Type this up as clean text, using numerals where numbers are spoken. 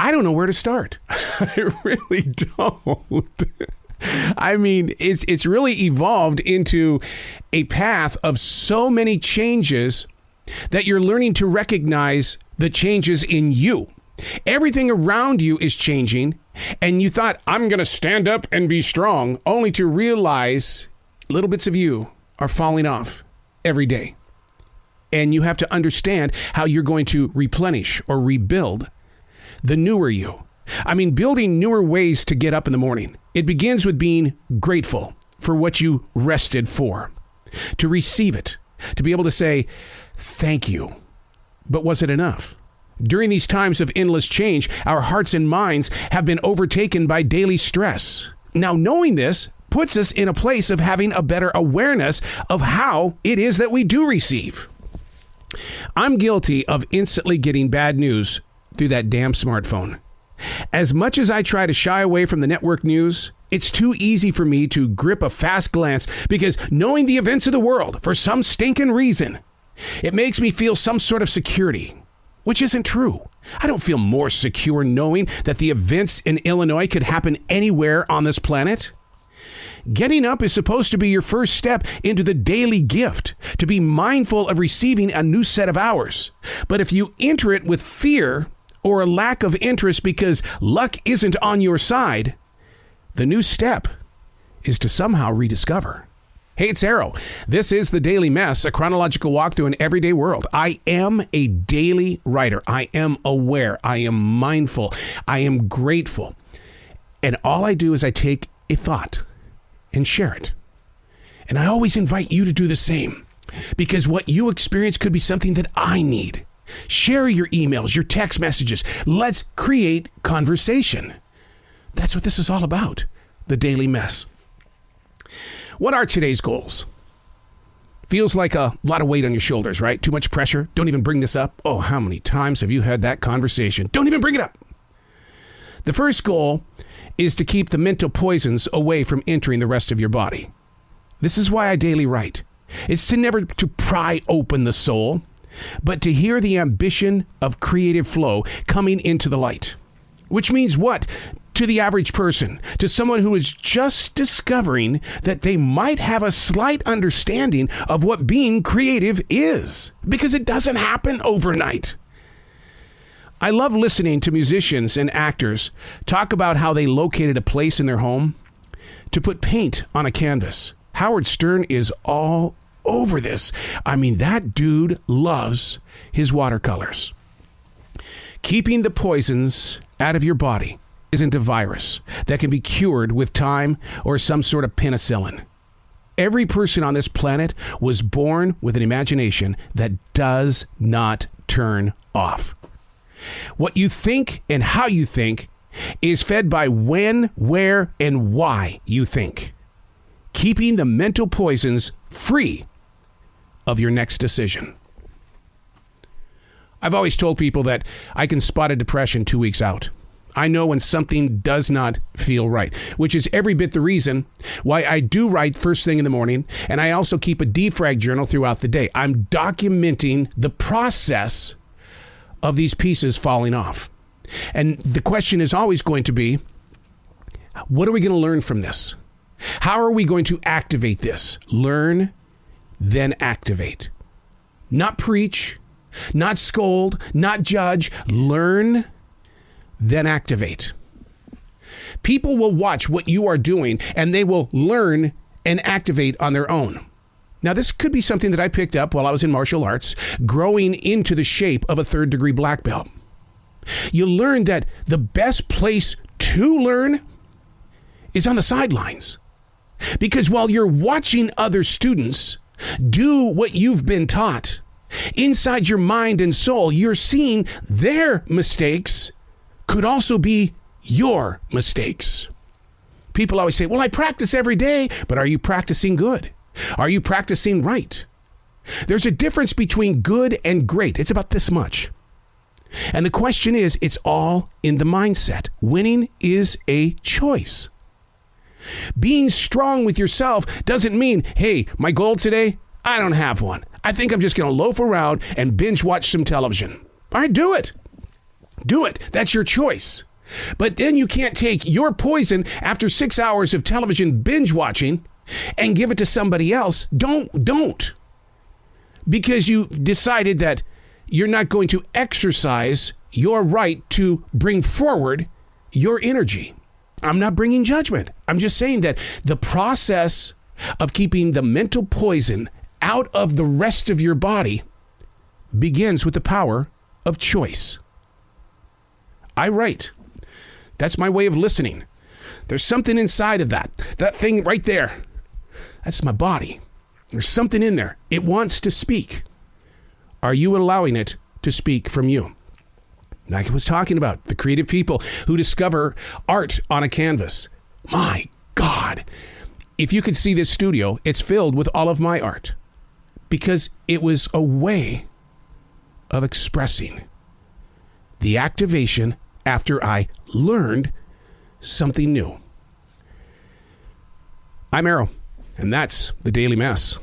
I don't know where to start. I really don't. I mean, it's really evolved into a path of so many changes that you're learning to recognize the changes in you. Everything around you is changing, and you thought, I'm going to stand up and be strong, only to realize little bits of you are falling off every day. And you have to understand how you're going to replenish or rebuild the newer you. I mean, building newer ways to get up in the morning. It begins with being grateful for what you rested for, to receive it, to be able to say, thank you. But was it enough? During these times of endless change, our hearts and minds have been overtaken by daily stress. Now, knowing this puts us in a place of having a better awareness of how it is that we do receive. I'm guilty of instantly getting bad news through that damn smartphone. As much as I try to shy away from the network news, it's too easy for me to grip a fast glance because knowing the events of the world for some stinking reason, it makes me feel some sort of security, which isn't true. I don't feel more secure knowing that the events in Illinois could happen anywhere on this planet. Getting up is supposed to be your first step into the daily gift, to be mindful of receiving a new set of hours. But if you enter it with fear or a lack of interest because luck isn't on your side, the new step is to somehow rediscover. Hey, it's Arrow. This is The Daily Mess, a chronological walk through an everyday world. I am a daily writer. I am aware. I am mindful. I am grateful. And all I do is I take a thought and share it. And I always invite you to do the same, because what you experience could be something that I need. Share your emails, your text messages. Let's create conversation. That's what this is all about. The Daily Mess. What are today's goals? Feels like a lot of weight on your shoulders, right? Too much pressure. Don't even bring this up. Oh, how many times have you had that conversation? Don't even bring it up. The first goal is to keep the mental poisons away from entering the rest of your body. This is why I daily write. It's to never to pry open the soul, but to hear the ambition of creative flow coming into the light. Which means what? To the average person, to someone who is just discovering that they might have a slight understanding of what being creative is, because it doesn't happen overnight. I love listening to musicians and actors talk about how they located a place in their home to put paint on a canvas. Howard Stern is all over this. I mean, that dude loves his watercolors. Keeping the poisons out of your body isn't a virus that can be cured with time or some sort of penicillin. Every person on this planet was born with an imagination that does not turn off. What you think and how you think is fed by when, where, and why you think. Keeping the mental poisons free of your next decision. I've always told people that I can spot a depression 2 weeks out. I know when something does not feel right, which is every bit the reason why I do write first thing in the morning, and I also keep a defrag journal throughout the day. I'm documenting the process of these pieces falling off. And the question is always going to be, what are we going to learn from this? How are we going to activate this? Learn, then activate. Not preach, not scold, not judge. Learn, then activate. People will watch what you are doing and they will learn and activate on their own. Now, this could be something that I picked up while I was in martial arts, growing into the shape of a third-degree black belt. You learn that the best place to learn is on the sidelines. Because while you're watching other students do what you've been taught, inside your mind and soul, you're seeing their mistakes could also be your mistakes. People always say, well, I practice every day, but are you practicing good? Are you practicing right? There's a difference between good and great. It's about this much. And the question is, it's all in the mindset. Winning is a choice. Being strong with yourself doesn't mean, hey, my goal today, I don't have one. I think I'm just going to loaf around and binge watch some television. All right, do it. Do it. That's your choice. But then you can't take your poison after 6 hours of television binge watching and give it to somebody else. Don't. Because you decided that you're not going to exercise your right to bring forward your energy. I'm not bringing judgment. I'm just saying that the process of keeping the mental poison out of the rest of your body begins with the power of choice. I write. That's my way of listening. There's something inside of that thing right there. That's my body. There's something in there. It wants to speak. Are you allowing it to speak from you? Like I was talking about, the creative people who discover art on a canvas. My God. If you could see this studio, it's filled with all of my art because it was a way of expressing the activation after I learned something new. I'm Arrow, and that's the Daily Mess.